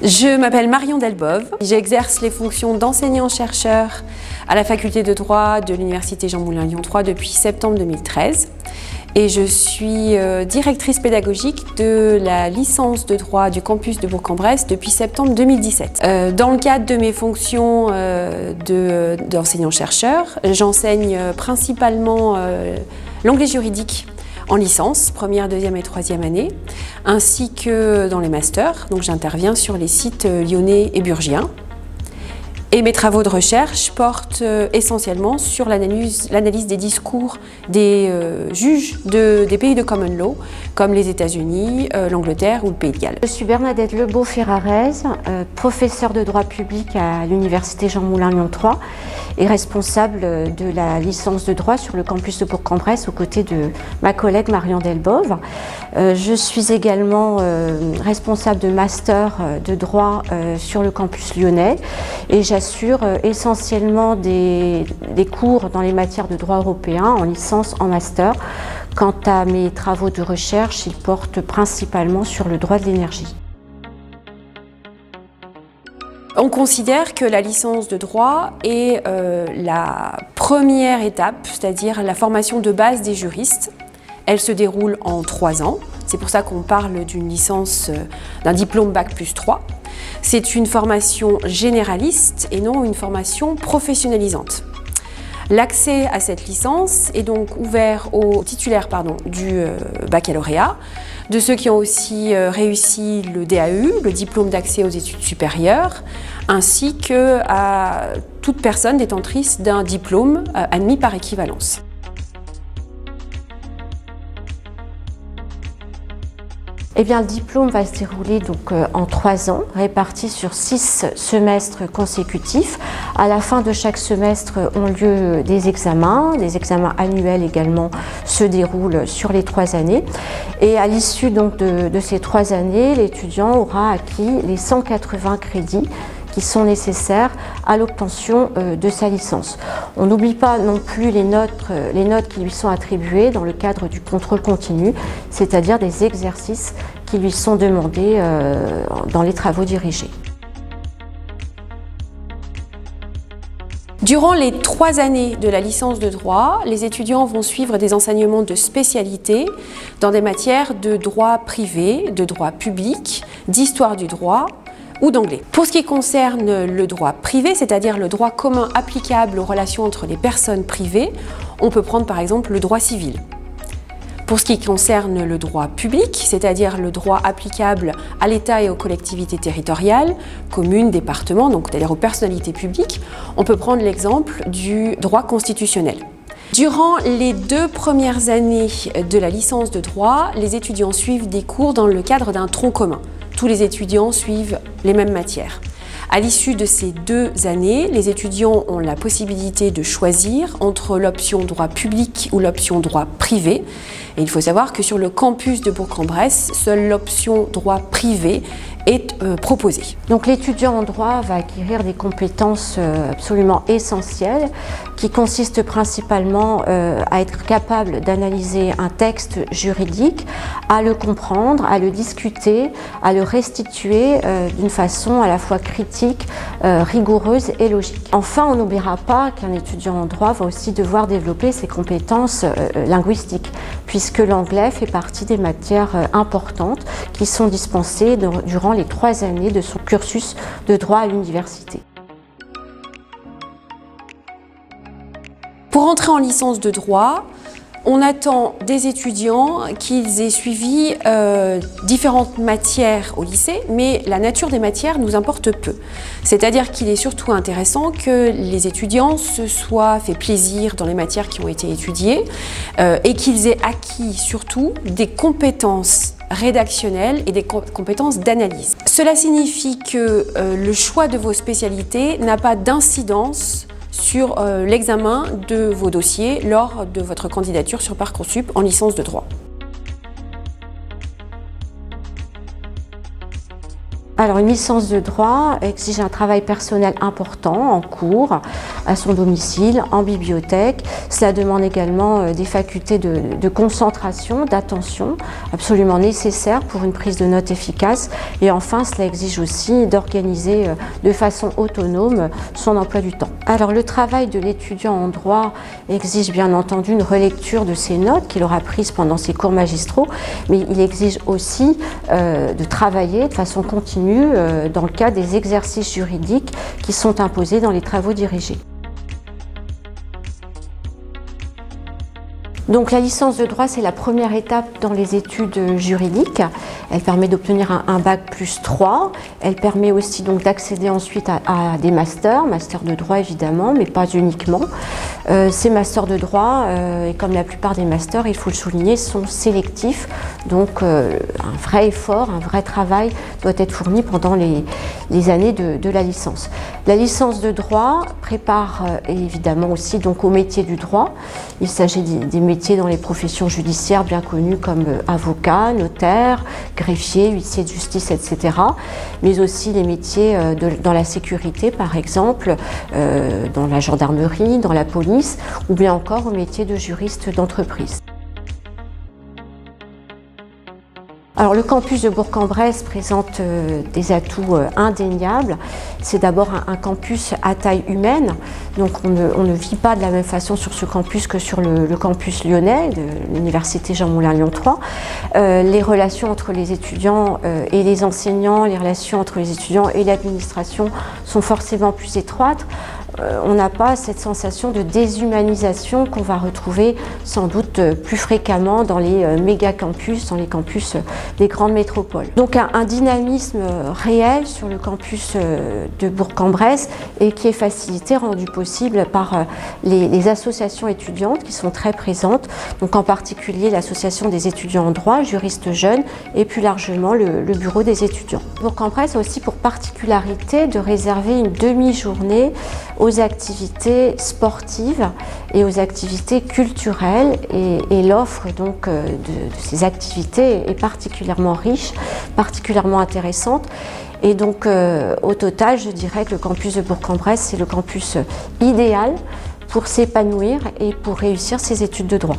Je m'appelle Marion Delbove, j'exerce les fonctions d'enseignant-chercheur à la faculté de droit de l'université Jean Moulin Lyon 3 depuis septembre 2013 et je suis directrice pédagogique de la licence de droit du campus de Bourg-en-Bresse depuis septembre 2017. Dans le cadre de mes fonctions d'enseignant-chercheur, j'enseigne principalement l'anglais juridique en licence, première, deuxième et troisième année, ainsi que dans les masters. Donc j'interviens sur les sites lyonnais et burgiens. Et mes travaux de recherche portent essentiellement sur l'analyse des discours des juges des pays de common law, comme les États-Unis, l'Angleterre ou le Pays de Galles. Je suis Bernadette Lebeau-Ferrarez, professeure de droit public à l'université Jean Moulin Lyon 3 et responsable de la licence de droit sur le campus de Bourg-en-Bresse aux côtés de ma collègue Marion Delbove. Je suis également responsable de master de droit sur le campus lyonnais et j'assure essentiellement des cours dans les matières de droit européen en licence, en master. Quant à mes travaux de recherche, ils portent principalement sur le droit de l'énergie. On considère que la licence de droit est la première étape, c'est-à-dire la formation de base des juristes. Elle se déroule en 3 ans. C'est pour ça qu'on parle d'une licence, d'un diplôme Bac+3. C'est une formation généraliste et non une formation professionnalisante. L'accès à cette licence est donc ouvert aux titulaires du baccalauréat, de ceux qui ont aussi réussi le DAU, le diplôme d'accès aux études supérieures, ainsi que à toute personne détentrice d'un diplôme admis par équivalence. Eh bien, le diplôme va se dérouler donc en 3 ans, répartis sur 6 semestres consécutifs. À la fin de chaque semestre ont lieu des examens annuels également se déroulent sur les 3 années. Et à l'issue donc de ces 3 années, l'étudiant aura acquis les 180 crédits qui sont nécessaires à l'obtention de sa licence. On n'oublie pas non plus les notes qui lui sont attribuées dans le cadre du contrôle continu, c'est-à-dire des exercices qui lui sont demandés dans les travaux dirigés. Durant les 3 années de la licence de droit, les étudiants vont suivre des enseignements de spécialité dans des matières de droit privé, de droit public, d'histoire du droit, ou d'anglais. Pour ce qui concerne le droit privé, c'est-à-dire le droit commun applicable aux relations entre les personnes privées, on peut prendre par exemple le droit civil. Pour ce qui concerne le droit public, c'est-à-dire le droit applicable à l'État et aux collectivités territoriales, communes, départements, donc c'est-à-dire aux personnalités publiques, on peut prendre l'exemple du droit constitutionnel. Durant les 2 premières années de la licence de droit, les étudiants suivent des cours dans le cadre d'un tronc commun. Tous les étudiants suivent les mêmes matières. À l'issue de ces 2 années, les étudiants ont la possibilité de choisir entre l'option droit public ou l'option droit privé. Et il faut savoir que sur le campus de Bourg-en-Bresse, seule l'option droit privé est proposée. Donc l'étudiant en droit va acquérir des compétences absolument essentielles qui consistent principalement à être capable d'analyser un texte juridique, à le comprendre, à le discuter, à le restituer d'une façon à la fois critique, rigoureuse et logique. Enfin, on n'oubliera pas qu'un étudiant en droit va aussi devoir développer ses compétences linguistiques, puisque l'anglais fait partie des matières importantes qui sont dispensées durant les 3 années de son cursus de droit à l'université. Pour entrer en licence de droit, on attend des étudiants qu'ils aient suivi différentes matières au lycée, mais la nature des matières nous importe peu. C'est-à-dire qu'il est surtout intéressant que les étudiants se soient fait plaisir dans les matières qui ont été étudiées et qu'ils aient acquis surtout des compétences rédactionnelles et des compétences d'analyse. Cela signifie que le choix de vos spécialités n'a pas d'incidence sur l'examen de vos dossiers lors de votre candidature sur Parcoursup en licence de droit. Alors une licence de droit exige un travail personnel important en cours, à son domicile, en bibliothèque. Cela demande également des facultés de concentration, d'attention, absolument nécessaires pour une prise de notes efficace. Et enfin, cela exige aussi d'organiser de façon autonome son emploi du temps. Alors le travail de l'étudiant en droit exige bien entendu une relecture de ses notes qu'il aura prises pendant ses cours magistraux, mais il exige aussi de travailler de façon continue dans le cadre des exercices juridiques qui sont imposés dans les travaux dirigés. Donc la licence de droit, c'est la première étape dans les études juridiques. Elle permet d'obtenir un bac plus 3. Elle permet aussi donc d'accéder ensuite à des masters de droit évidemment, mais pas uniquement. Ces masters de droit, et comme la plupart des masters, il faut le souligner, sont sélectifs. Donc un vrai effort, un vrai travail doit être fourni pendant les années de la licence. La licence de droit prépare évidemment aussi donc au métier du droit. Il s'agit des métiers dans les professions judiciaires bien connues comme avocat, notaire, greffier, huissier de justice, etc. Mais aussi les métiers dans la sécurité, par exemple, dans la gendarmerie, dans la police, ou bien encore au métier de juriste d'entreprise. Alors le campus de Bourg-en-Bresse présente des atouts indéniables. C'est d'abord un campus à taille humaine, donc on ne vit pas de la même façon sur ce campus que sur le campus lyonnais de l'université Jean Moulin Lyon 3. Les relations entre les étudiants et les enseignants, les relations entre les étudiants et l'administration sont forcément plus étroites. On n'a pas cette sensation de déshumanisation qu'on va retrouver sans doute plus fréquemment dans les méga campus, dans les campus des grandes métropoles. Donc un dynamisme réel sur le campus de Bourg-en-Bresse et qui est facilité, rendu possible par les associations étudiantes qui sont très présentes, donc en particulier l'association des étudiants en droit, juristes jeunes, et plus largement le bureau des étudiants. Bourg-en-Bresse a aussi pour particularité de réserver une demi-journée aux activités sportives et aux activités culturelles et l'offre donc de ces activités est particulièrement riche, particulièrement intéressante. Et donc au total, je dirais que le campus de Bourg-en-Bresse, c'est le campus idéal pour s'épanouir et pour réussir ses études de droit.